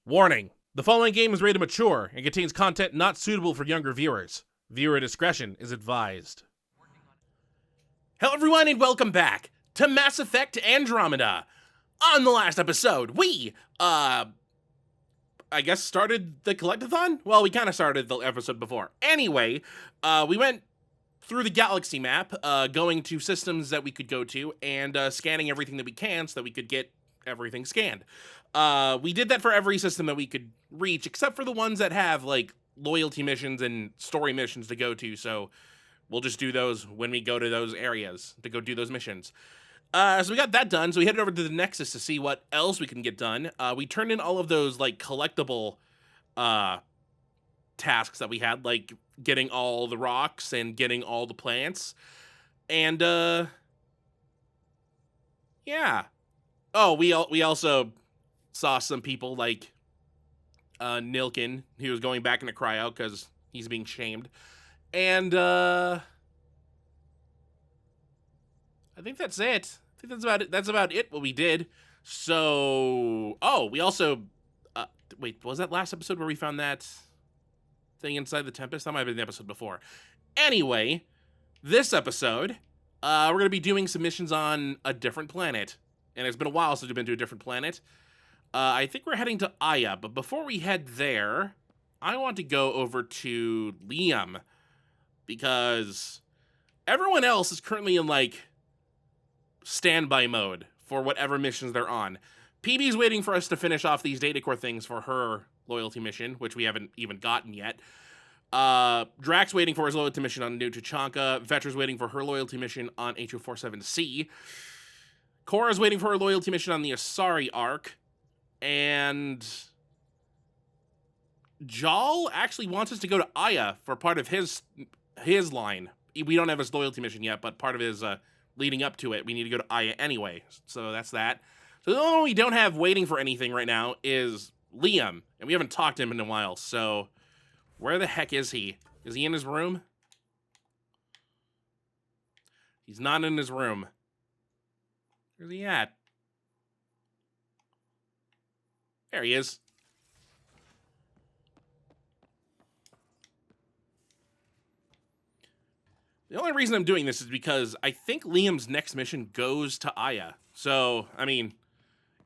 Warning: the following game is rated mature and contains content not suitable for younger viewers. Viewer discretion is advised. Hello everyone and welcome back to Mass Effect Andromeda. On the last episode, we, I guess started the collectathon? Well, we kind of started the episode before. Anyway, we went through the galaxy map, going to systems that we could go to and scanning everything that we can so that we could get everything scanned. We did that for every system that we could reach, except for the ones that have, like, loyalty missions and story missions to go to, so we'll just do those when we go to those areas to go do those missions. So we got that done, so we headed over to the Nexus to see what else we can get done. We turned in all of those, like, collectible tasks that we had, like getting all the rocks and getting all the plants. And, yeah. Oh, we also saw some people like Nilkin, who was going back into cryo because he's being shamed. And I think that's it. I think that's about it. That's about it, what we did. So, oh, we also, wait, was that last episode where we found that thing inside the Tempest? That might have been the episode before. Anyway, this episode, we're going to be doing some missions on a different planet. And it's been a while since we've been to a different planet. I think we're heading to Aya, but before we head there, I want to go over to Liam, because everyone else is currently in, like, standby mode for whatever missions they're on. PB's waiting for us to finish off these data core things for her loyalty mission, which we haven't even gotten yet. Drax waiting for his loyalty mission on New Tachanka. Vetra's waiting for her loyalty mission on H.O.47C. Cora's waiting for her loyalty mission on the Asari Ark. And Jal actually wants us to go to Aya for part of his line. We don't have his loyalty mission yet, but part of his leading up to it, we need to go to Aya anyway. So that's that. So the only one we don't have waiting for anything right now is Liam, and we haven't talked to him in a while. So where the heck is he? Is he in his room? He's not in his room. Where's he at? There he is. The only reason I'm doing this is because I think Liam's next mission goes to Aya. So, I mean,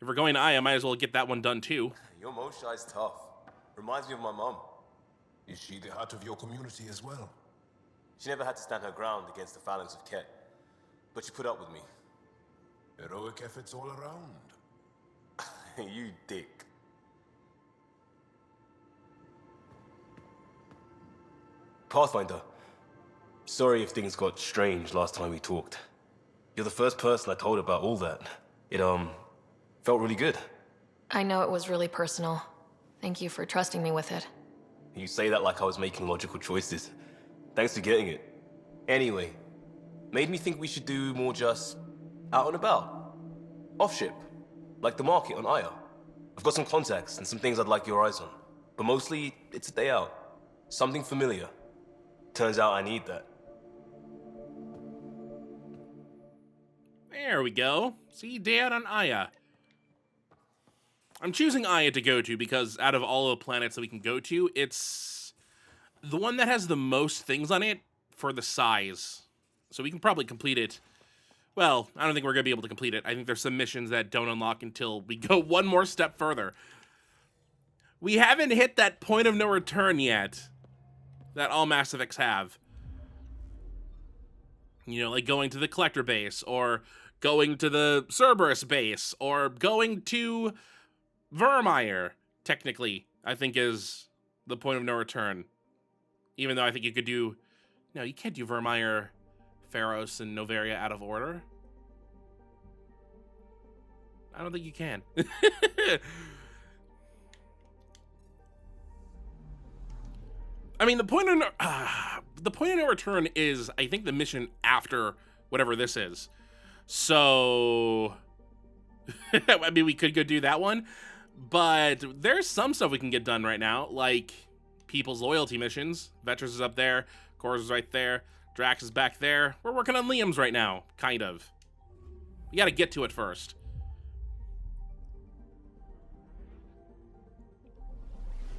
if we're going to Aya, I might as well get that one done too. Your Moshai's tough. Reminds me of my mom. Is she the heart of your community as well? She never had to stand her ground against the phalanx of Ket, but she put up with me. Heroic efforts all around. You dick. Pathfinder, sorry if things got strange last time we talked. You're the first person I told about all that. It, felt really good. I know it was really personal. Thank you for trusting me with it. You say that like I was making logical choices. Thanks for getting it. Anyway, made me think we should do more just out and about. Off ship, like the market on Aya. I've got some contacts and some things I'd like your eyes on. But mostly, it's a day out. Something familiar. Turns out I need that. There we go. See, day out on Aya. I'm choosing Aya to go to because out of all the planets that we can go to, it's the one that has the most things on it for the size. So we can probably complete it. Well, I don't think we're going to be able to complete it. I think there's some missions that don't unlock until we go one more step further. We haven't hit that point of no return yet that all Mass Effects have. You know, like going to the Collector base, or going to the Cerberus base, or going to Vermeer, technically, I think is the point of no return. Even though I think you could do... No, you can't do Vermeer, Pharos, and Noveria out of order. I don't think you can. I mean, the point of no return is, I think, the mission after whatever this is. So, I mean, we could go do that one, but there's some stuff we can get done right now, like people's loyalty missions. Vetra's is up there, Cora's is right there, Drax is back there. We're working on Liam's right now, kind of. We gotta get to it first.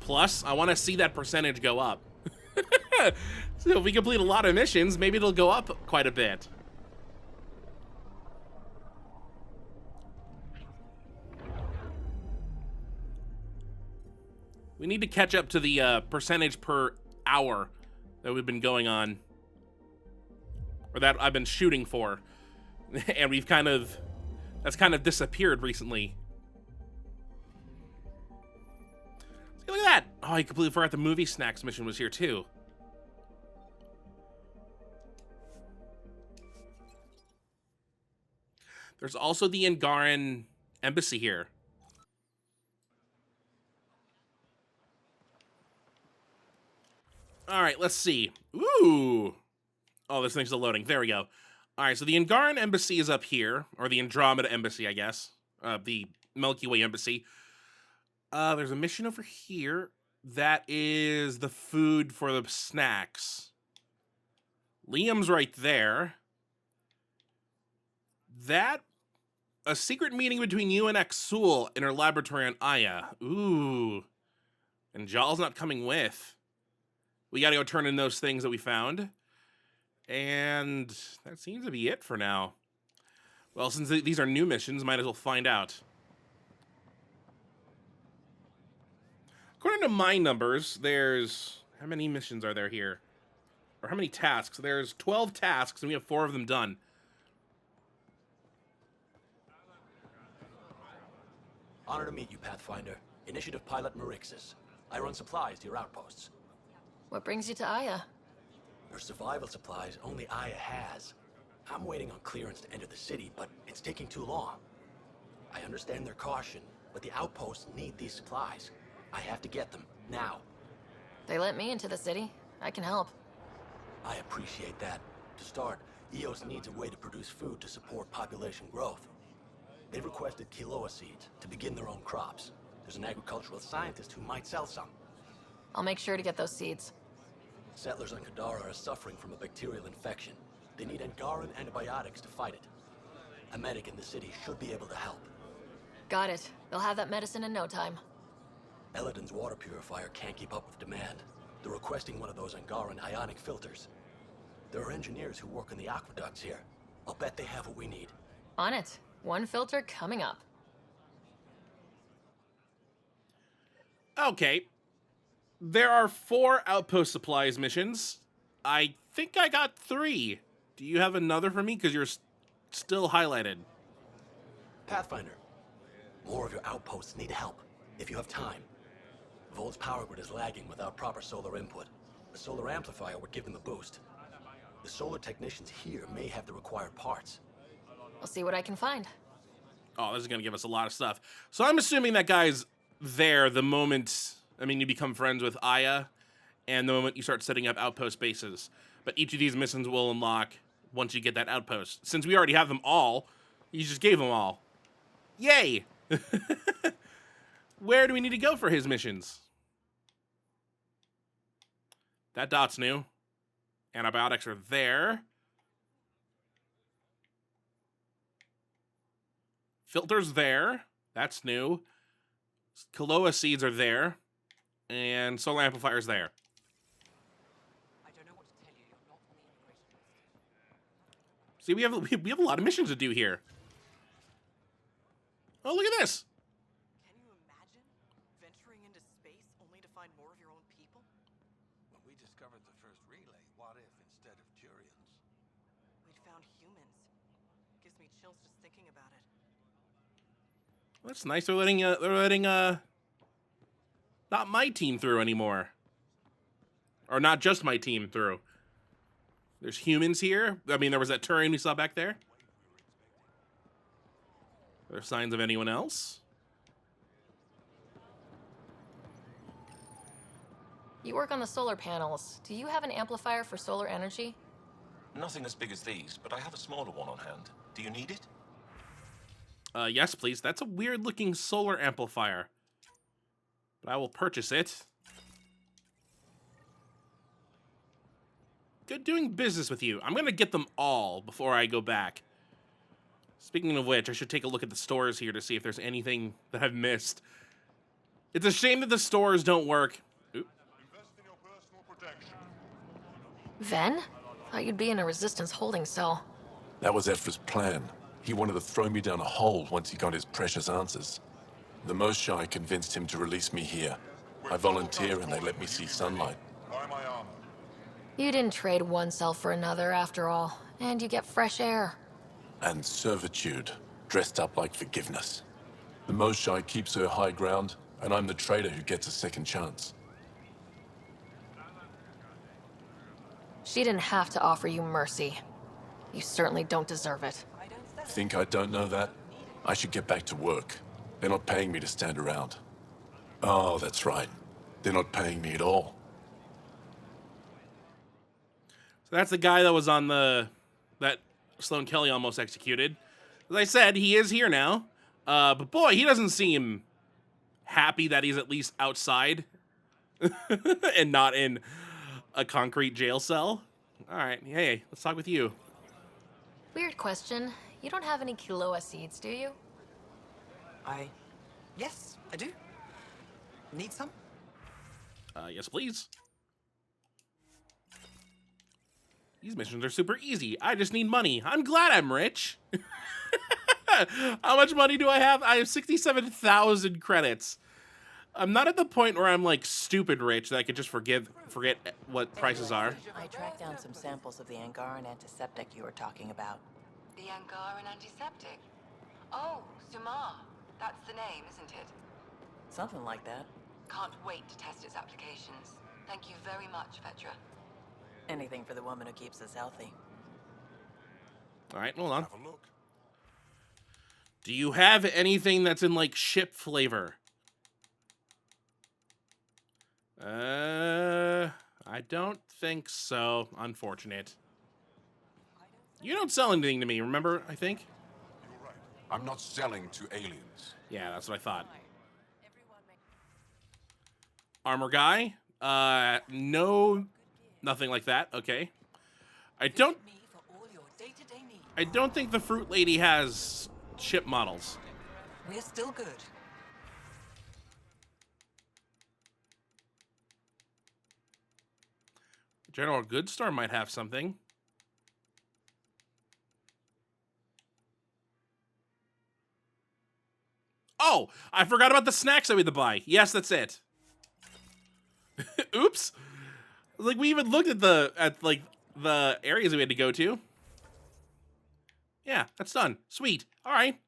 Plus, I want to see that percentage go up. So if we complete a lot of missions, maybe it'll go up quite a bit. We need to catch up to the percentage per hour that we've been going on. Or that I've been shooting for. And we've that's kind of disappeared recently. Look at that! Oh, I completely forgot the movie snacks mission was here too. There's also the Angaran embassy here. All right, let's see. Ooh. Oh, this thing's still loading. There we go. All right, so the Angaran embassy is up here, or the Andromeda embassy, I guess. The Milky Way embassy. There's a mission over here. That is the food for the snacks. Liam's right there. A secret meeting between you and Exul in her laboratory on Aya. Ooh. And Jal's not coming with. We gotta go turn in those things that we found. And that seems to be it for now. Well, since these are new missions, might as well find out. According to my numbers, there's... How many missions are there here? Or how many tasks? There's 12 tasks, and we have 4 of them done. Honor to meet you, Pathfinder. Initiative Pilot Marixus. I run supplies to your outposts. What brings you to Aya? Your survival supplies only Aya has. I'm waiting on clearance to enter the city, but it's taking too long. I understand their caution, but the outposts need these supplies. I have to get them, now. They let me into the city. I can help. I appreciate that. To start, EOS needs a way to produce food to support population growth. They've requested quinoa seeds to begin their own crops. There's an agricultural scientist who might sell some. I'll make sure to get those seeds. Settlers on Kadara are suffering from a bacterial infection. They need Angaran antibiotics to fight it. A medic in the city should be able to help. Got it. They'll have that medicine in no time. Eladin's water purifier can't keep up with demand. They're requesting one of those Angaran ionic filters. There are engineers who work on the aqueducts here. I'll bet they have what we need. On it. One filter coming up. Okay. There are 4 outpost supplies missions. I think I got 3. Do you have another for me? Because you're still highlighted. Pathfinder, more of your outposts need help, if you have time. Vol's power grid is lagging without proper solar input. A solar amplifier would give them a boost. The solar technicians here may have the required parts. I'll see what I can find. Oh, this is going to give us a lot of stuff. So I'm assuming that guy's there the moment, you become friends with Aya, and the moment you start setting up outpost bases. But each of these missions will unlock once you get that outpost. Since we already have them all, you just gave them all. Yay! Where do we need to go for his missions? That dot's new. Antibiotics are there. Filters there. That's new. Quinoa seeds are there. And solar amplifiers there. I don't know what to tell you. You're not on the immigration list. See, we have a lot of missions to do here. Oh, look at this. Can you imagine venturing into space only to find more of your own people? When we discovered the first relay, what if instead of Turians? We'd found humans. Gives me chills just thinking about it. That's nice. They're letting not my team through anymore. Or not just my team through. There's humans here. There was that Turian we saw back there. Are there signs of anyone else? You work on the solar panels. Do you have an amplifier for solar energy? Nothing as big as these, but I have a smaller one on hand. Do you need it? Yes, please. That's a weird-looking solar amplifier. But I will purchase it. Good doing business with you. I'm going to get them all before I go back. Speaking of which, I should take a look at the stores here to see if there's anything that I've missed. It's a shame that the stores don't work. Oop. Ven? Thought you'd be in a resistance holding cell. That was Ephra's plan. He wanted to throw me down a hole once he got his precious answers. The Moshae convinced him to release me here. I volunteer and they let me see sunlight. You didn't trade one cell for another after all, and you get fresh air. And servitude, dressed up like forgiveness. The Moshae keeps her high ground, and I'm the traitor who gets a second chance. She didn't have to offer you mercy. You certainly don't deserve it. Think I don't know that? I should get back to work. They're not paying me to stand around. Oh, that's right. They're not paying me at all. So that's the guy that was on that Sloan Kelly almost executed. As I said, he is here now. But boy, he doesn't seem happy that he's at least outside and not in a concrete jail cell. All right, hey, let's talk with you. Weird question. You don't have any Quiloa seeds, do you? Yes, I do. Need some? Yes, please. These missions are super easy. I just need money. I'm glad I'm rich. How much money do I have? I have 67,000 credits. I'm not at the point where I'm like stupid rich that I could just forget what prices are. I tracked down some samples of the Angaran antiseptic you were talking about. The Angaran antiseptic? Oh, Sumar. That's the name, isn't it? Something like that. Can't wait to test its applications. Thank you very much, Vetra. Anything for the woman who keeps us healthy. All right, hold on. Have a look. Do you have anything that's in like ship flavor? I don't think so. Unfortunate. You don't sell anything to me, remember, I think? You're right. I'm not selling to aliens. Yeah, that's what I thought. Armor guy? No, nothing like that. Okay. I don't think the fruit lady has ship models. We're still good. General Goods Store might have something. Oh, I forgot about the snacks that we had to buy. Yes, that's it. Oops. Like we even looked at the areas we had to go to. Yeah, that's done. Sweet. All right.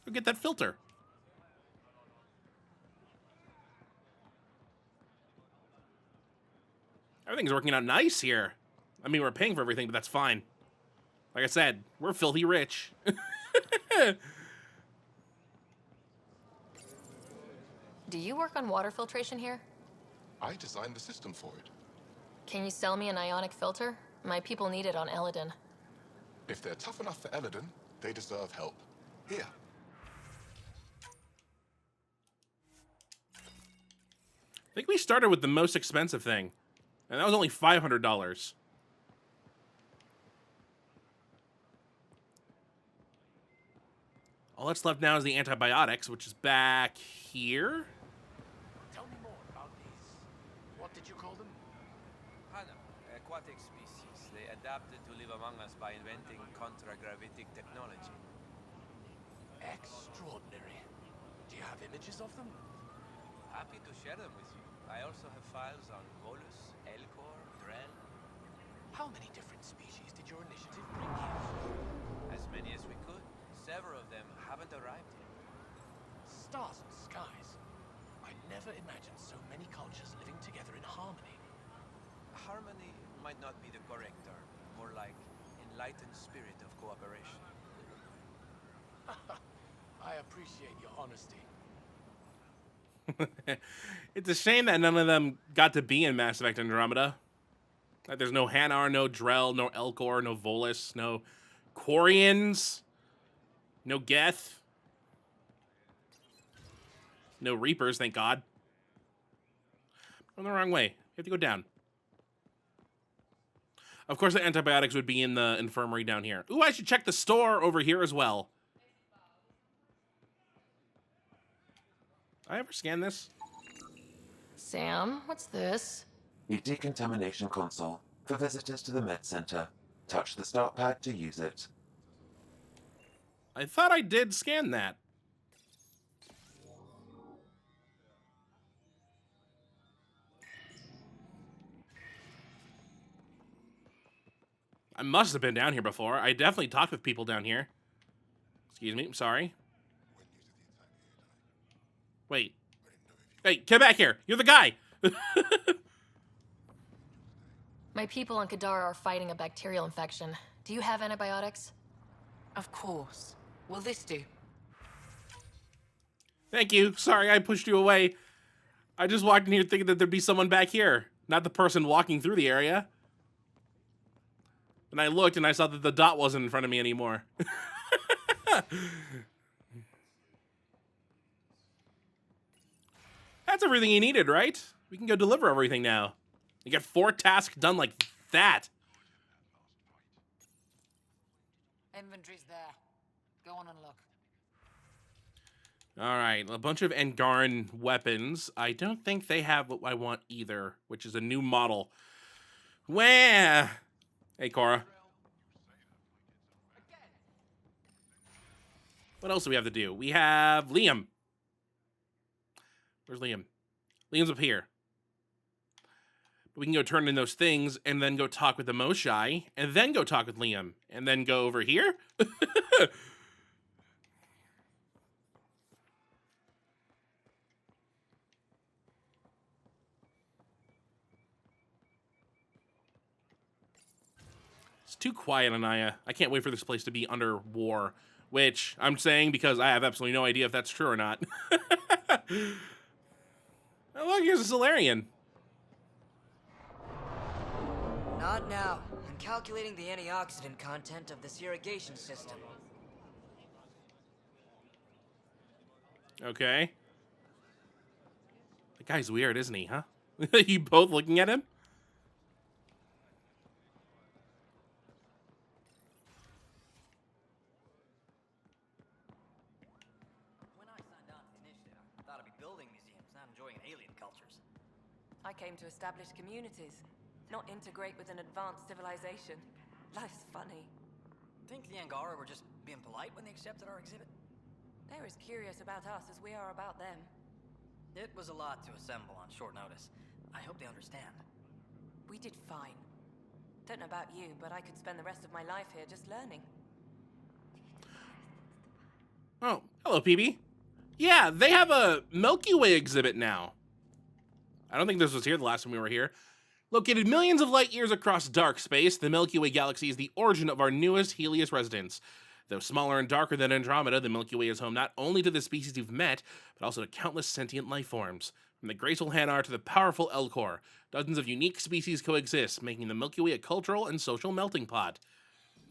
Go get that filter. Everything's working out nice here. I mean, we're paying for everything, but that's fine. Like I said, we're filthy rich. Do you work on water filtration here? I designed the system for it. Can you sell me an ionic filter? My people need it on Eladin. If they're tough enough for Eladin, they deserve help. Here. I think we started with the most expensive thing, and that was only $500. All that's left now is the antibiotics, which is back here. Tell me more about these. What did you call them? Hana, aquatic species. They adapted to live among us by inventing contragravitic technology. Extraordinary. Do you have images of them? Happy to share them with you. I also have files on Volus, Elcor, Drell. How many different species did your initiative bring here? As many as we could. Several of them haven't arrived yet. Stars and skies. I never imagined so many cultures living together in harmony. Harmony might not be the correct term. More like enlightened spirit of cooperation. I appreciate your honesty. It's a shame that none of them got to be in Mass Effect Andromeda. Like, there's no Hanar, no Drell, no Elcor, no Volus, no Quarians, no Geth, no Reapers, thank God. I'm the wrong way. You have to go down. Of course, the antibiotics would be in the infirmary down here. Ooh, I should check the store over here as well. I ever scan this? Sam, what's this? The decontamination console for visitors to the med center. Touch the start pad to use it. I thought I did scan that. I must have been down here before. I definitely talked with people down here. Excuse me, I'm sorry. Wait. Hey, get back here. You're the guy. My people on Kadara are fighting a bacterial infection. Do you have antibiotics? Of course. Will this do? Thank you. Sorry, I pushed you away. I just walked in here thinking that there'd be someone back here, not the person walking through the area. And I looked and I saw that the dot wasn't in front of me anymore. That's everything you needed, right? We can go deliver everything now. You got 4 tasks done like that. Inventory's there. Go on and look. All right, a bunch of Angaran weapons. I don't think they have what I want either, which is a new model. Wah! Hey, Cora. What else do we have to do? We have Liam. Where's Liam? Liam's up here. We can go turn in those things and then go talk with the Moshai and then go talk with Liam and then go over here. It's too quiet, Anaya. I can't wait for this place to be under war, which I'm saying because I have absolutely no idea if that's true or not. Oh, look, here's a Solarian. Not now. I'm calculating the antioxidant content of this irrigation system. Okay. That guy's weird, isn't he, huh? You both looking at him? When I signed on to the initiative, I thought I'd be building museums, not enjoying alien cultures. I came to establish communities, not integrate with an advanced civilization. Life's funny. Think the Angara were just being polite when they accepted our exhibit? They're as curious about us as we are about them. It was a lot to assemble on short notice. I hope they understand. We did fine. Don't know about you, but I could spend the rest of my life here just learning. Oh, hello, PB. Yeah, they have a Milky Way exhibit now. I don't think this was here the last time we were here. Located millions of light years across dark space, the Milky Way galaxy is the origin of our newest Heleus residents. Though smaller and darker than Andromeda, the Milky Way is home not only to the species you've met, but also to countless sentient life forms. From the graceful Hanar to the powerful Elcor, dozens of unique species coexist, making the Milky Way a cultural and social melting pot.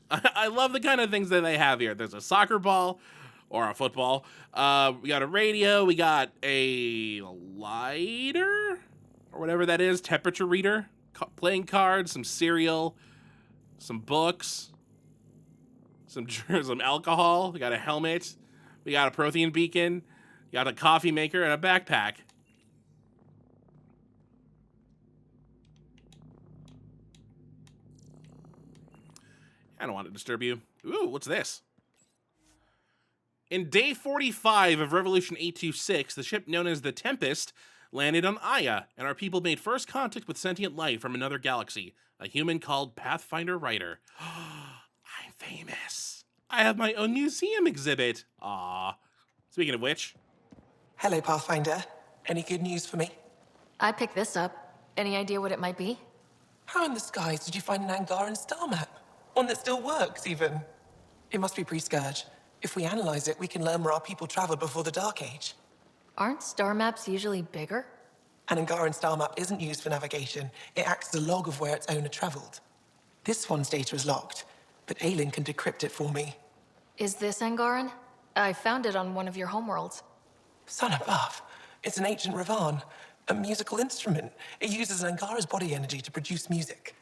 I love the kind of things that they have here. There's a soccer ball, or a football. We got a radio. We got a lighter, or whatever that is, temperature reader, playing cards, some cereal, some books, some alcohol. We got a helmet. We got a protein beacon. We got a coffee maker and a backpack. I don't want to disturb you. Ooh, what's this? In day 45 of Revolution 826, the ship known as the Tempest landed on Aya, and our people made first contact with sentient life from another galaxy, a human called Pathfinder Ryder. I'm famous. I have my own museum exhibit. Aw. Speaking of which. Hello, Pathfinder. Any good news for me? I picked this up. Any idea what it might be? How in the skies did you find an Angaran star map? One that still works, even. It must be pre-Scourge. If we analyze it, we can learn where our people traveled before the Dark Age. Aren't star maps usually bigger? An Angaran star map isn't used for navigation. It acts as a log of where its owner traveled. This one's data is locked, but Aelin can decrypt it for me. Is this Angaran? I found it on one of your homeworlds. Sun above. It's an ancient Ravan, a musical instrument. It uses Angara's body energy to produce music.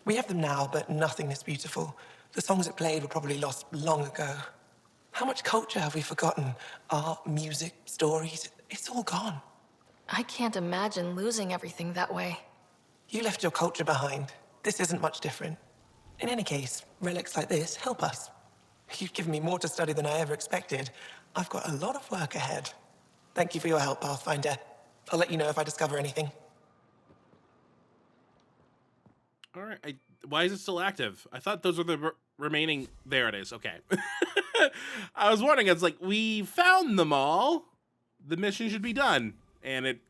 We have them now, but nothing this beautiful. The songs it played were probably lost long ago. How much culture have we forgotten? Art, music, stories. It's all gone. I can't imagine losing everything that way. You left your culture behind. This isn't much different. In any case, relics like this help us. You've given me more to study than I ever expected. I've got a lot of work ahead. Thank you for your help, Pathfinder. I'll let you know if I discover anything. All right. Why is it still active? I thought those were the remaining. There it is. Okay. I was wondering. It's like, we found them all. The mission should be done. And it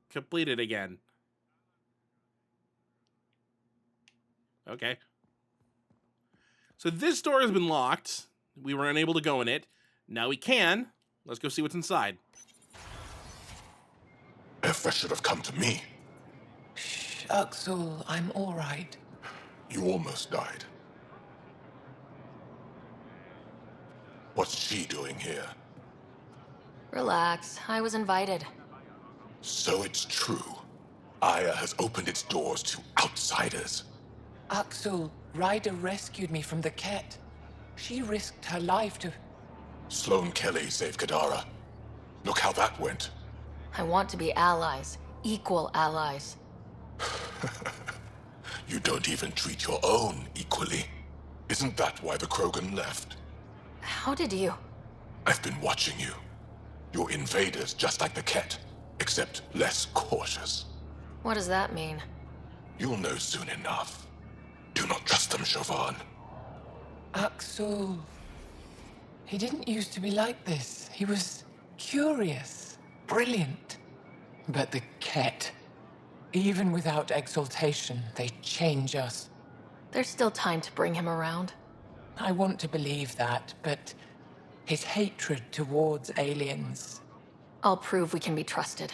completed again. Okay. So this door has been locked. We were unable to go in it. Now we can. Let's go see what's inside. Effa should have come to me. Shh, Uxul, I'm all right. You almost died. What's she doing here? Relax. I was invited. So it's true. Aya has opened its doors to outsiders. Uxul, Ryder rescued me from the Ket. She risked her life to... Sloane Kelly saved Kadara. Look how that went. I want to be allies. Equal allies. You don't even treat your own equally. Isn't that why the Krogan left? How did you... I've been watching you. You're invaders just like the Ket, except less cautious. What does that mean? You'll know soon enough. Do not trust them, Chauvin. Uxul. He didn't used to be like this. He was curious, brilliant. But the Ket, even without exaltation, they change us. There's still time to bring him around. I want to believe that, but his hatred towards aliens... I'll prove we can be trusted.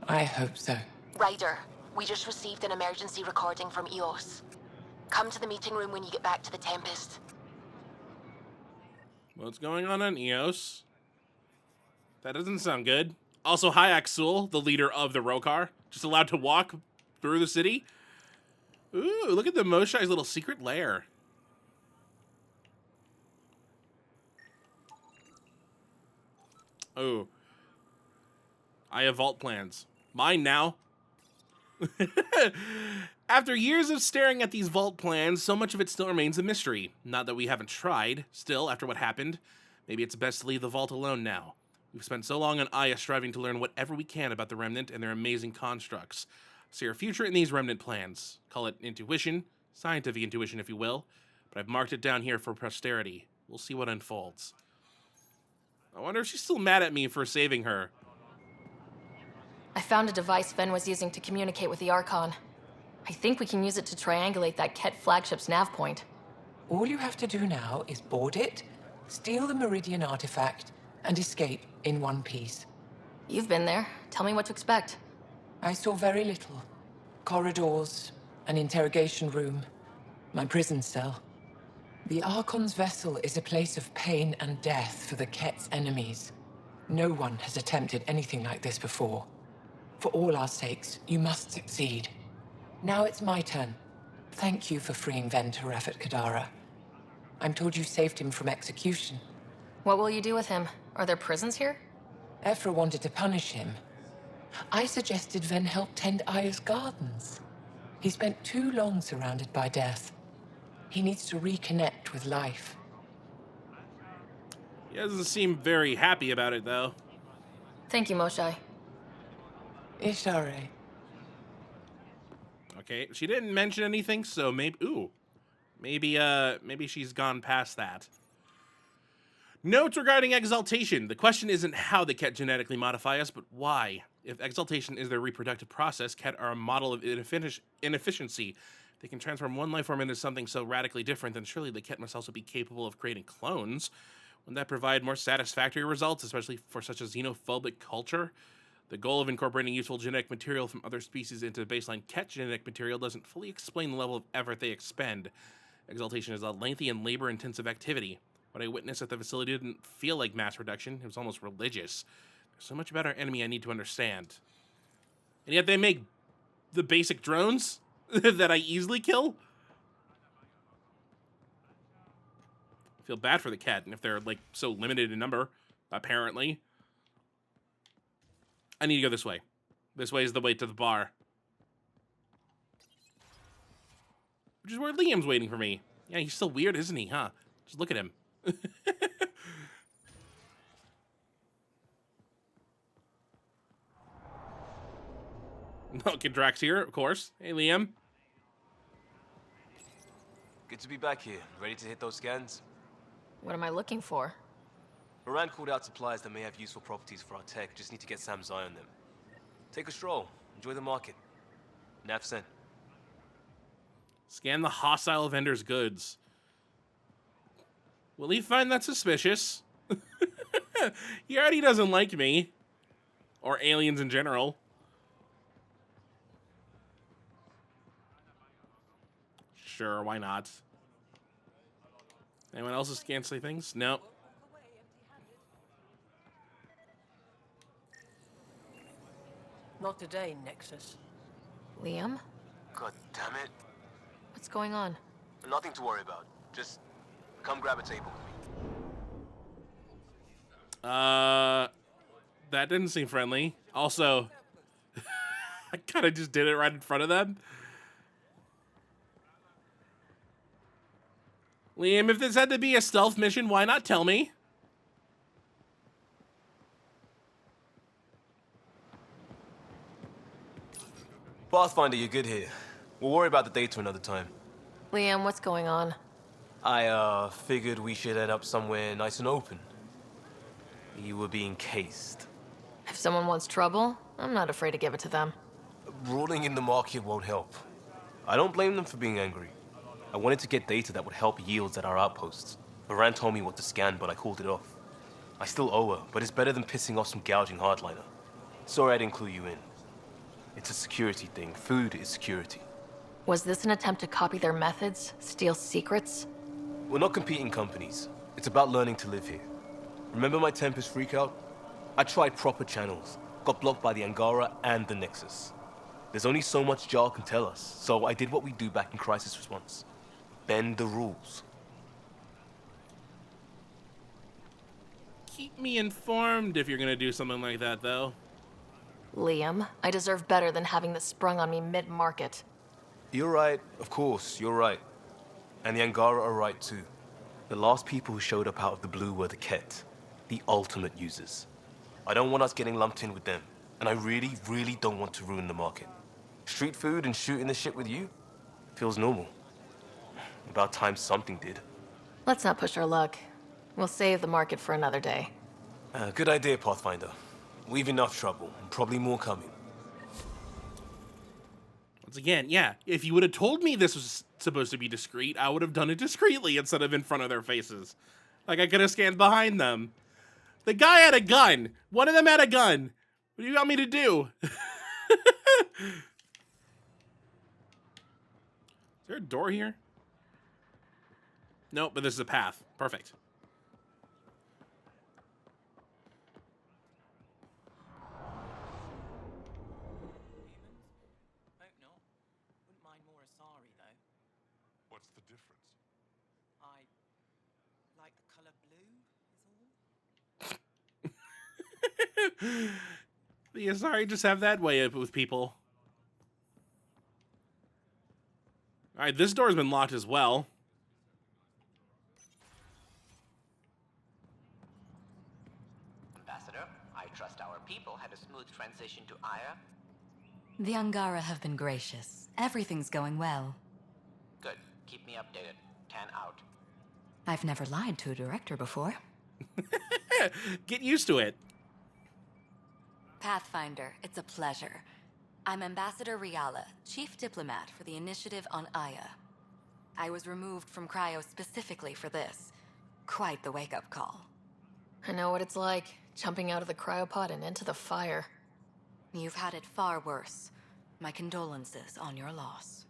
I hope so. Ryder, we just received an emergency recording from EOS. Come to the meeting room when you get back to the Tempest. What's going on EOS? That doesn't sound good. Also, hi, Axul, the leader of the Rokar. Just allowed to walk through the city. Ooh, look at the Moshai's little secret lair. Oh. I have vault plans. Mine now. After years of staring at these vault plans, so much of it still remains a mystery. Not that we haven't tried. Still, after what happened, maybe it's best to leave the vault alone now. We've spent so long on Aya striving to learn whatever we can about the Remnant and their amazing constructs. See our future in these Remnant plans. Call it intuition, scientific intuition if you will, but I've marked it down here for posterity. We'll see what unfolds. I wonder if she's still mad at me for saving her. I found a device Ven was using to communicate with the Archon. I think we can use it to triangulate that Ket flagship's nav point. All you have to do now is board it, steal the Meridian artifact, and escape in one piece. You've been there. Tell me what to expect. I saw very little. Corridors, an interrogation room, my prison cell. The Archon's vessel is a place of pain and death for the Ket's enemies. No one has attempted anything like this before. For all our sakes, you must succeed. Now it's my turn. Thank you for freeing Ven to Ref at Kadara. I'm told you saved him from execution. What will you do with him? Are there prisons here? Ephra wanted to punish him. I suggested Ven help tend Aya's gardens. He spent too long surrounded by death. He needs to reconnect with life. He doesn't seem very happy about it, though. Thank you, Moshai. Ishare. Okay, she didn't mention anything, so maybe... Ooh. Maybe she's gone past that. Notes regarding exaltation. The question isn't how the Ket genetically modify us, but why. If exaltation is their reproductive process, Ket are a model of inefficiency. They can transform one life form into something so radically different, then surely the Ket must also be capable of creating clones. Wouldn't that provide more satisfactory results, especially for such a xenophobic culture? The goal of incorporating useful genetic material from other species into baseline Ket genetic material doesn't fully explain the level of effort they expend. Exaltation is a lengthy and labor-intensive activity. What I witnessed at the facility didn't feel like mass production. It was almost religious. There's so much about our enemy I need to understand. And yet they make the basic drones that I easily kill? I feel bad for the Ket, and if they're, like, so limited in number, apparently. I need to go this way. This way is the way to the bar. Which is where Liam's waiting for me. Yeah, he's still weird, isn't he, huh? Just look at him. Okay, Drax here, of course. Hey, Liam. Good to be back here. Ready to hit those scans? What am I looking for? Moran called out supplies that may have useful properties for our tech. Just need to get Sam's eye on them. Take a stroll. Enjoy the market. Nav sent. Scan the hostile vendor's goods. Will he find that suspicious? He already doesn't like me. Or aliens in general. Sure, why not? Anyone else's scantily things? No. Not today, Nexus. Liam? God damn it. What's going on? Nothing to worry about. Just come grab a table with me. That didn't seem friendly. Also, I kind of just did it right in front of them. Liam, if this had to be a stealth mission, why not tell me? Pathfinder, you're good here. We'll worry about the data another time. Liam, what's going on? I, figured we should head up somewhere nice and open. You were being cased. If someone wants trouble, I'm not afraid to give it to them. Brawling in the market won't help. I don't blame them for being angry. I wanted to get data that would help yields at our outposts. Moran told me what to scan, but I called it off. I still owe her, but it's better than pissing off some gouging hardliner. Sorry I didn't clue you in. It's a security thing. Food is security. Was this an attempt to copy their methods? Steal secrets? We're not competing companies. It's about learning to live here. Remember my Tempest freakout? I tried proper channels. Got blocked by the Angara and the Nexus. There's only so much Jar can tell us, so I did what we do back in crisis response. Bend the rules. Keep me informed if you're gonna do something like that, though. Liam, I deserve better than having this sprung on me mid-market. You're right, of course, you're right. And the Angara are right too. The last people who showed up out of the blue were the Ket, the ultimate users. I don't want us getting lumped in with them, and I really, really don't want to ruin the market. Street food and shooting the shit with you? Feels normal. About time something did. Let's not push our luck. We'll save the market for another day. Good idea, Pathfinder. We've enough trouble, and probably more coming. Once again, yeah, if you would have told me this was supposed to be discreet, I would have done it discreetly instead of in front of their faces. Like, I could have scanned behind them. The guy had a gun. One of them had a gun. What do you want me to do? Is there a door here? Nope, but this is a path. Perfect. What's the difference? I like the color blue, is all. The Asari just have that way with people. Alright, this door's been locked as well. Ambassador, I trust our people had a smooth transition to Aya. The Angara have been gracious. Everything's going well. Good. Keep me updated. 10 out. I've never lied to a director before. Get used to it. Pathfinder, it's a pleasure. I'm Ambassador Riala, Chief Diplomat for the Initiative on Aya. I was removed from cryo specifically for this. Quite the wake-up call. I know what it's like, jumping out of the cryopod and into the fire. You've had it far worse. My condolences on your loss.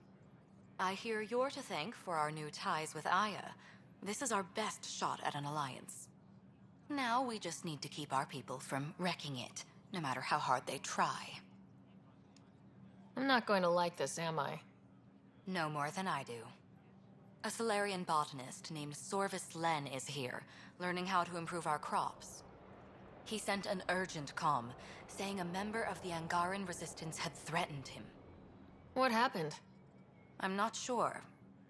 I hear you're to thank for our new ties with Aya. This is our best shot at an alliance. Now we just need to keep our people from wrecking it, no matter how hard they try. I'm not going to like this, am I? No more than I do. A Solarian botanist named Sorvis Len is here, learning how to improve our crops. He sent an urgent comm, saying a member of the Angaran resistance had threatened him. What happened? I'm not sure.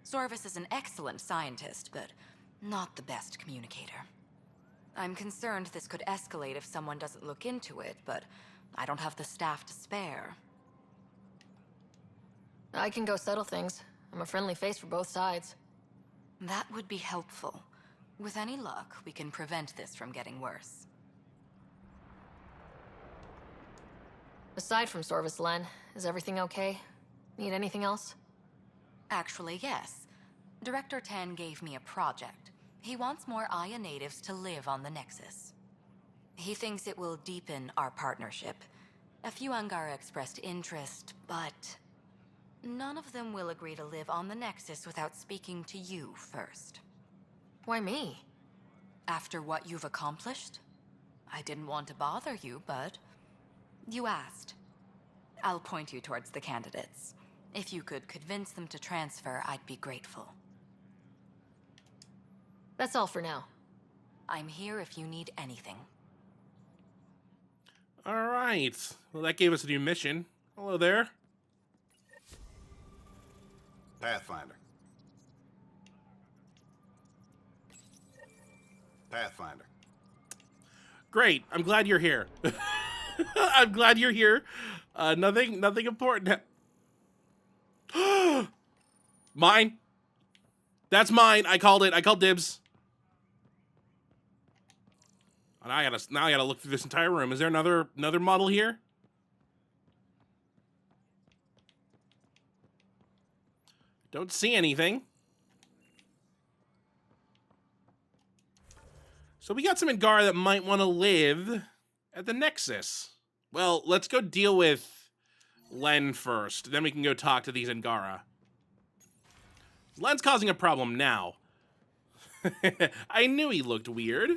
Sorvis is an excellent scientist, but not the best communicator. I'm concerned this could escalate if someone doesn't look into it, but I don't have the staff to spare. I can go settle things. I'm a friendly face for both sides. That would be helpful. With any luck, we can prevent this from getting worse. Aside from Sorvis, Len, is everything okay? Need anything else? Actually, yes. Director Tan gave me a project. He wants more Aya natives to live on the Nexus. He thinks it will deepen our partnership. A few Angara expressed interest, but none of them will agree to live on the Nexus without speaking to you first. Why me? After what you've accomplished? I didn't want to bother you, but you asked. I'll point you towards the candidates. If you could convince them to transfer, I'd be grateful. That's all for now. I'm here if you need anything. All right. Well, that gave us a new mission. Hello there. Pathfinder. Pathfinder. Great. I'm glad you're here. I'm glad you're here. Nothing important. Mine. That's mine. I called it. I called dibs. And now I gotta look through this entire room. Is there another model here? Don't see anything. So we got some Angara that might want to live at the Nexus. Well, let's go deal with Len first. Then we can go talk to these Angara. Len's causing a problem now. I knew he looked weird.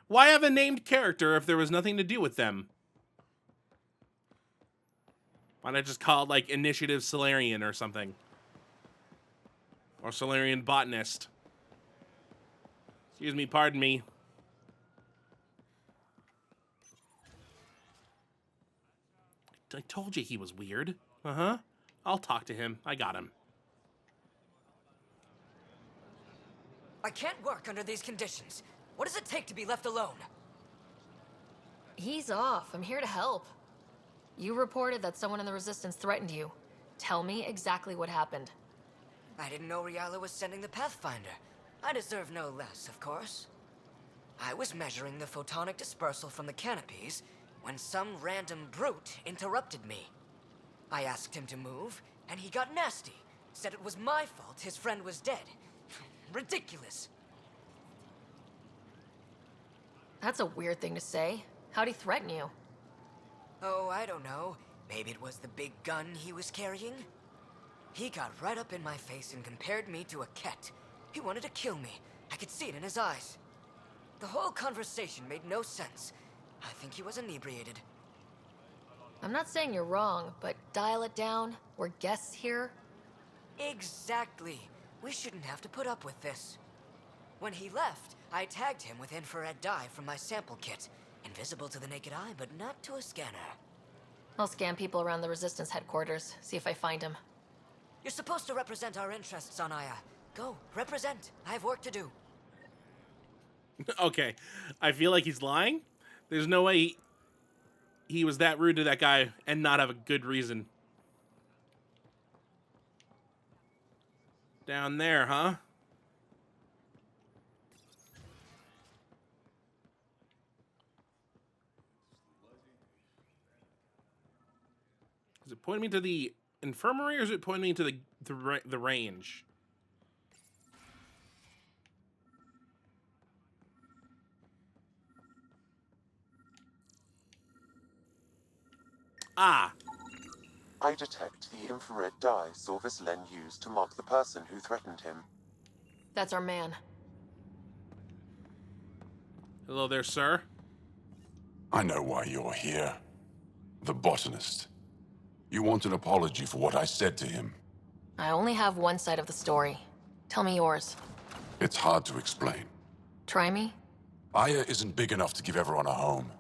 Why have a named character if there was nothing to do with them? Why not just call it, like, Initiative Solarian or something? Or Solarian Botanist. Excuse me, pardon me. I told you he was weird. Uh-huh. I'll talk to him. I got him. I can't work under these conditions. What does it take to be left alone? He's off. I'm here to help. You reported that someone in the Resistance threatened you. Tell me exactly what happened. I didn't know Riala was sending the Pathfinder. I deserve no less, of course. I was measuring the photonic dispersal from the canopies when some random brute interrupted me. I asked him to move, and he got nasty. Said it was my fault his friend was dead. Ridiculous. That's a weird thing to say. How'd he threaten you? Oh, I don't know. Maybe it was the big gun he was carrying? He got right up in my face and compared me to a cat. He wanted to kill me. I could see it in his eyes. The whole conversation made no sense. I think he was inebriated. I'm not saying you're wrong, but dial it down. We're guests here. Exactly. We shouldn't have to put up with this. When he left, I tagged him with infrared dye from my sample kit. Invisible to the naked eye, but not to a scanner. I'll scan people around the Resistance headquarters, see if I find him. You're supposed to represent our interests on Aya. Go, represent. I have work to do. Okay. I feel like he's lying. There's no way he was that rude to that guy and not have a good reason. Down there, huh? Is it pointing me to the infirmary or is it pointing me to the range? Ah. I detect the infrared dye Sorvis Len used to mark the person who threatened him. That's our man. Hello there, sir. I know why you're here. The botanist. You want an apology for what I said to him. I only have one side of the story. Tell me yours. It's hard to explain. Try me? Aya isn't big enough to give everyone a home.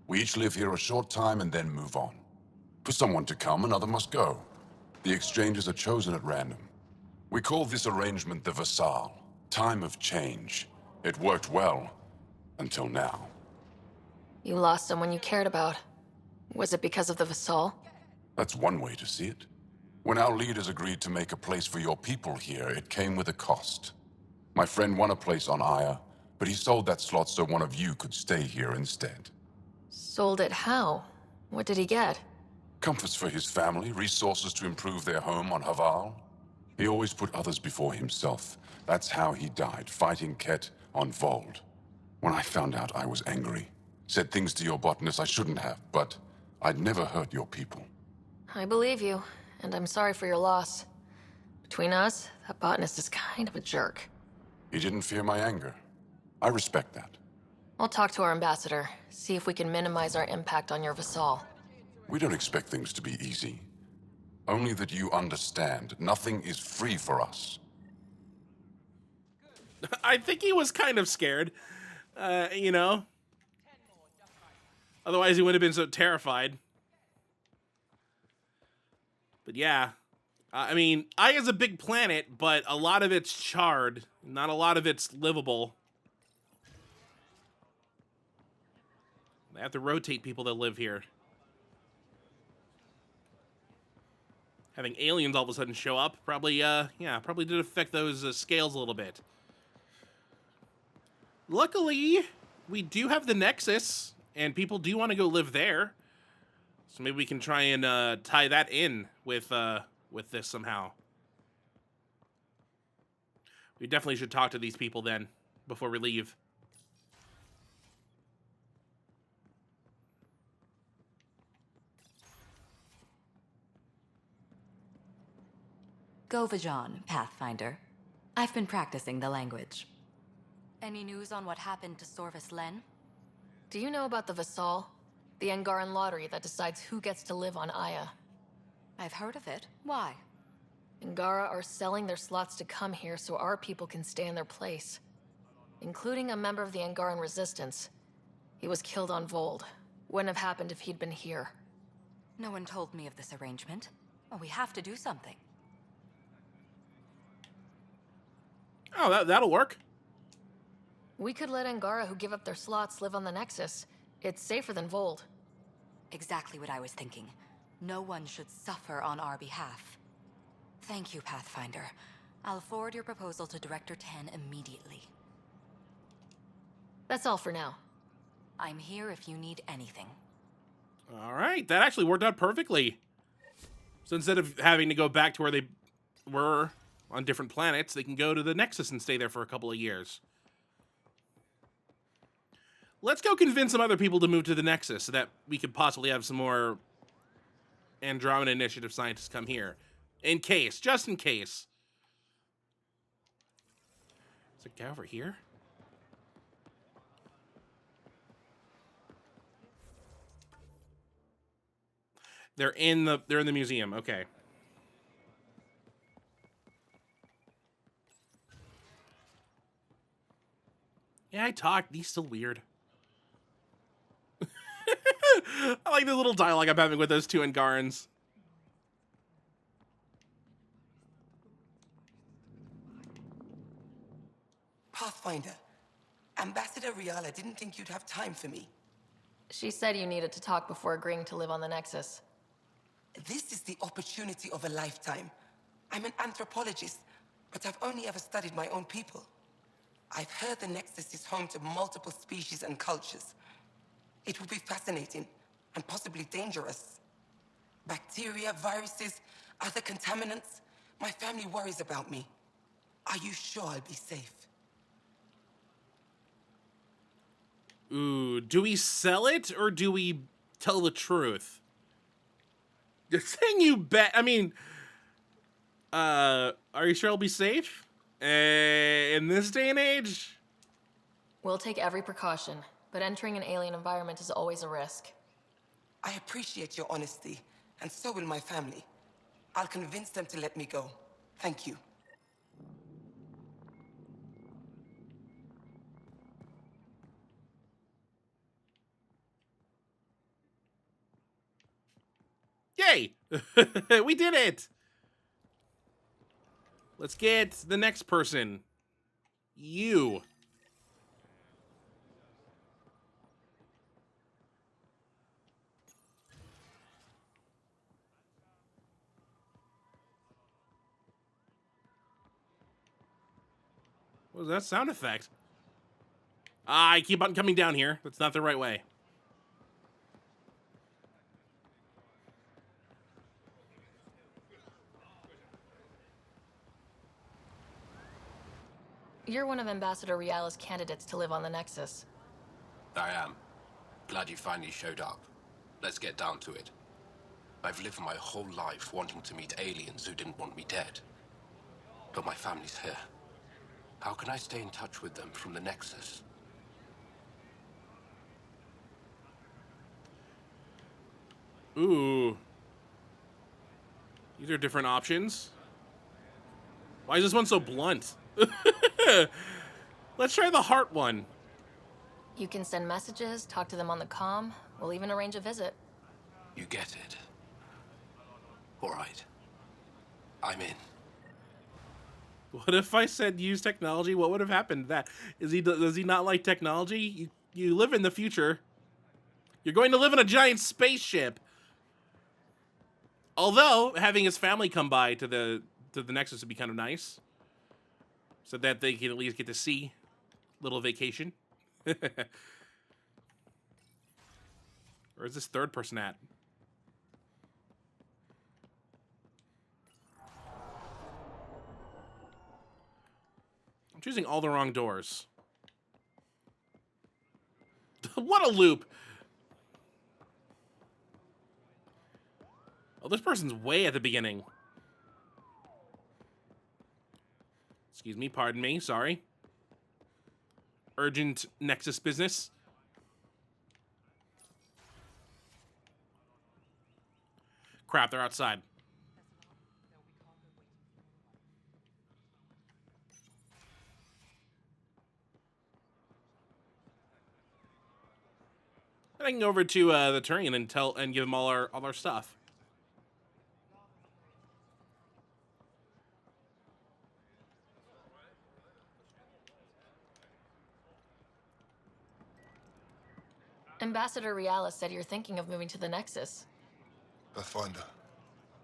We each live here a short time and then move on. For someone to come, another must go. The exchanges are chosen at random. We call this arrangement the Vassal, time of change. It worked well, until now. You lost someone you cared about. Was it because of the Vassal? That's one way to see it. When our leaders agreed to make a place for your people here, it came with a cost. My friend won a place on Aya, but he sold that slot so one of you could stay here instead. Sold it how? What did he get? Comforts for his family, resources to improve their home on Haval. He always put others before himself. That's how he died, fighting Ket on Vold. When I found out, I was angry. Said things to your botanist I shouldn't have, but I'd never hurt your people. I believe you, and I'm sorry for your loss. Between us, that botanist is kind of a jerk. He didn't fear my anger. I respect that. I'll talk to our ambassador, see if we can minimize our impact on your Vassal. We don't expect things to be easy. Only that you understand, nothing is free for us. I think he was kind of scared, you know? Otherwise he wouldn't have been so terrified. But yeah, I mean, Aya's a big planet, but a lot of it's charred. Not a lot of it's livable. They have to rotate people that live here. Having aliens all of a sudden show up probably, yeah, probably did affect those scales a little bit. Luckily, we do have the Nexus, and people do want to go live there. So maybe we can try and tie that in with this somehow. We definitely should talk to these people then before we leave. Govajon, Pathfinder. I've been practicing the language. Any news on what happened to Sorvis Len? Do you know about the Vassal? The Angaran lottery that decides who gets to live on Aya. I've heard of it. Why? Angara are selling their slots to come here so our people can stay in their place. Including a member of the Angaran resistance. He was killed on Vold. Wouldn't have happened if he'd been here. No one told me of this arrangement. Well, we have to do something. Oh, that'll work. We could let Angara who give up their slots live on the Nexus. It's safer than Vold. Exactly what I was thinking. No one should suffer on our behalf. Thank you, Pathfinder. I'll forward your proposal to Director 10 immediately. That's all for now. I'm here if you need anything. All right, that actually worked out perfectly. So instead of having to go back to where they were on different planets, they can go to the Nexus and stay there for a couple of years. Let's go convince some other people to move to the Nexus so that we could possibly have some more Andromeda Initiative scientists come here. In case, just in case. Is there a guy over here? They're in the museum. Okay. Yeah, I talked. He's still weird. I like the little dialogue I'm having with those two Angarans. Pathfinder, Ambassador Riala didn't think you'd have time for me. She said you needed to talk before agreeing to live on the Nexus. This is the opportunity of a lifetime. I'm an anthropologist, but I've only ever studied my own people. I've heard the Nexus is home to multiple species and cultures. It will be fascinating and possibly dangerous. Bacteria, viruses, other contaminants. My family worries about me. Are you sure I'll be safe? Ooh, do we sell it or do we tell the truth? You're saying you bet. I mean, are you sure I'll be safe? In this day and age? We'll take every precaution, but entering an alien environment is always a risk. I appreciate your honesty, and so will my family. I'll convince them to let me go. Thank you. Yay! We did it! Let's get the next person. You. What was that sound effect? I keep on coming down here. That's not the right way. You're one of Ambassador Riala's candidates to live on the Nexus. I am. Glad you finally showed up. Let's get down to it. I've lived my whole life wanting to meet aliens who didn't want me dead. But my family's here. How can I stay in touch with them from the Nexus? Ooh. These are different options. Why is this one so blunt? Let's try the heart one. You can send messages, talk to them on the comm. We'll even arrange a visit. You get it. All right. I'm in. What if I said use technology? What would have happened to that? Does he not like technology? You live in the future. You're going to live in a giant spaceship. Although having his family come by to the Nexus would be kind of nice, so that they can at least get to see little vacation. Where is this third person at? I'm choosing all the wrong doors. What a loop. Oh, this person's way at the beginning. Excuse me, pardon me, sorry. Urgent Nexus business. Crap, they're outside. Heading over to the Turian and give them all our stuff. Ambassador Riala said you're thinking of moving to the Nexus. Pathfinder.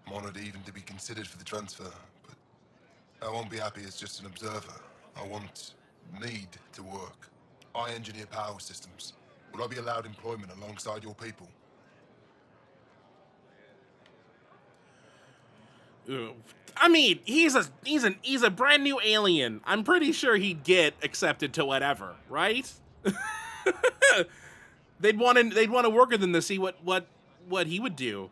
I'm honored even to be considered for the transfer, but I won't be happy as just an observer. I need to work. I engineer power systems. Will I be allowed employment alongside your people? I mean, he's a brand new alien. I'm pretty sure he'd get accepted to whatever, right? They'd want to work with him to see what he would do.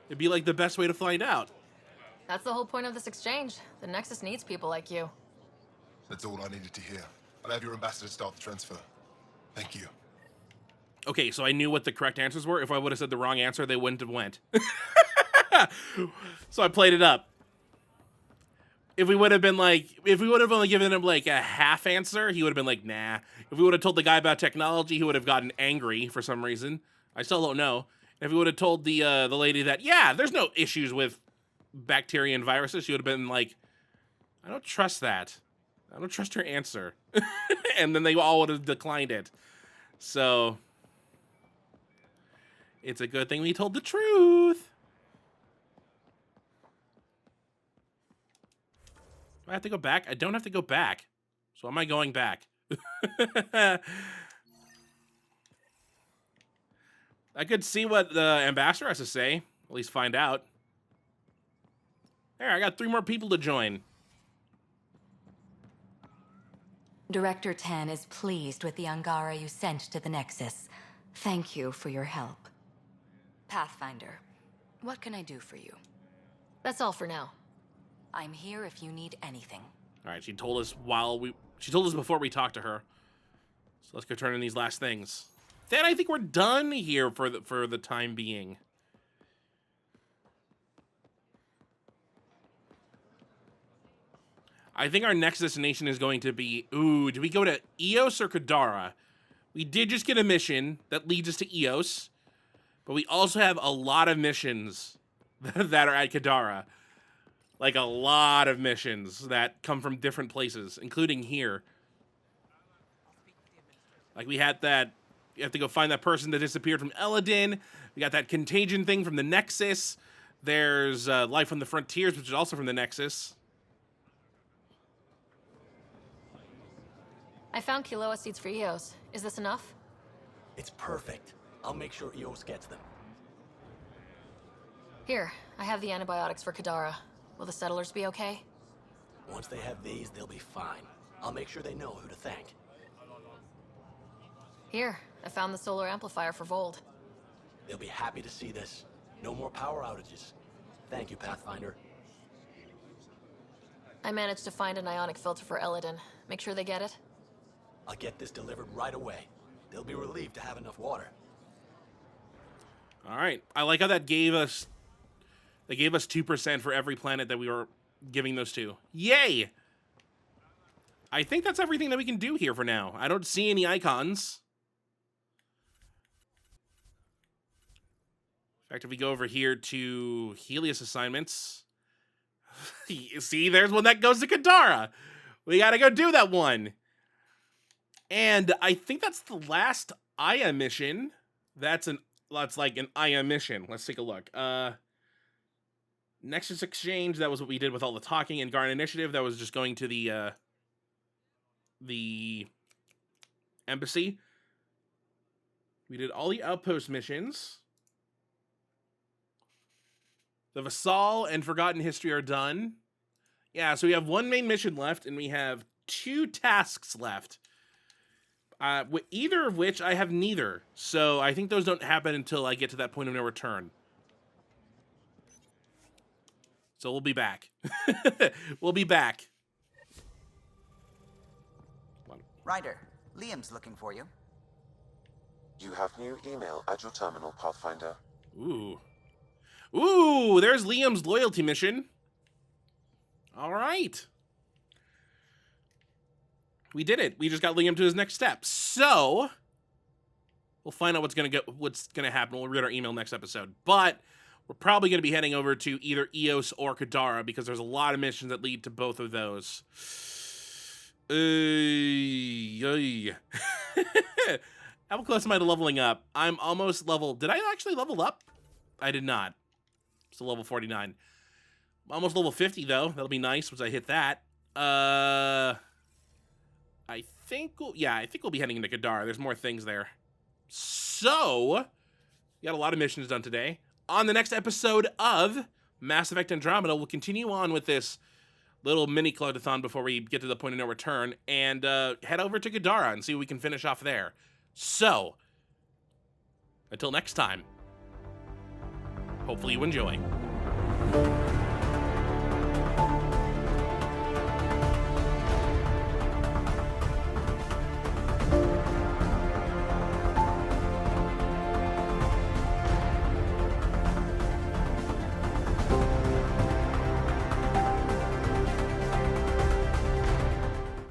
It'd be like the best way to find out. That's the whole point of this exchange. The Nexus needs people like you. That's all I needed to hear. I'll have your ambassador start the transfer. Thank you. Okay, so I knew what the correct answers were. If I would have said the wrong answer, they wouldn't have went. So I played it up. If we would have only given him like a half answer, he would have been like, nah. If we would have told the guy about technology, he would have gotten angry for some reason. I still don't know. If we would have told the lady that, yeah, there's no issues with bacteria and viruses, she would have been like, I don't trust that. I don't trust her answer. And then they all would have declined it. So it's a good thing we told the truth. Do I have to go back? I don't have to go back. So am I going back? I could see what the ambassador has to say. At least find out. There, I got 3 more people to join. Director 10 is pleased with the Angara you sent to the Nexus. Thank you for your help. Pathfinder, what can I do for you? That's all for now. I'm here if you need anything. All right, she told us before we talked to her. So let's go turn in these last things. Then I think we're done here for the time being. I think our next destination is going to be, do we go to Eos or Kadara? We did just get a mission that leads us to Eos. But we also have a lot of missions that are at Kadara. Like, a lot of missions that come from different places, including here. Like, we had that... You have to go find that person that disappeared from Eladin. We got that contagion thing from the Nexus. There's Life on the Frontiers, which is also from the Nexus. I found Kiloa seeds for Eos. Is this enough? It's perfect. I'll make sure Eos gets them. Here, I have the antibiotics for Kadara. Will the settlers be okay? Once they have these, they'll be fine. I'll make sure they know who to thank. Here, I found the solar amplifier for Vold. They'll be happy to see this. No more power outages. Thank you, Pathfinder. I managed to find an ionic filter for Eladin. Make sure they get it. I'll get this delivered right away. They'll be relieved to have enough water. All right. I like how that gave us... They gave us 2% for every planet that we were giving those to. Yay! I think that's everything that we can do here for now. I don't see any icons. In fact, if we go over here to Heleus assignments... See, there's one that goes to Kadara. We gotta go do that one. And I think that's the last Aya mission. That's like an Aya mission. Let's take a look. Nexus Exchange, that was what we did with all the talking. And Angaran Initiative, that was just going to the embassy. We did all the outpost missions. The Vassal and Forgotten History are done. Yeah, so we have one main mission left, and we have 2 tasks left. Either of which I have neither. So I think those don't happen until I get to that point of no return. So we'll be back. We'll be back. Ryder, Liam's looking for you. You have new email at your terminal, Pathfinder. Ooh. Ooh, there's Liam's loyalty mission. All right. We did it. We just got Liam to his next step. So we'll find out what's gonna happen. We'll read our email next episode. But we're probably gonna be heading over to either Eos or Kadara because there's a lot of missions that lead to both of those. How close am I to leveling up? I'm almost level. Did I actually level up? I did not. Still level 49. Almost level 50 though. That'll be nice once I hit that. I think we'll be heading into Kadara. There's more things there. So, we got a lot of missions done today. On the next episode of Mass Effect Andromeda, we'll continue on with this little mini Clodathon before we get to the point of no return and head over to Kadara and see what we can finish off there. So, until next time, hopefully you enjoy.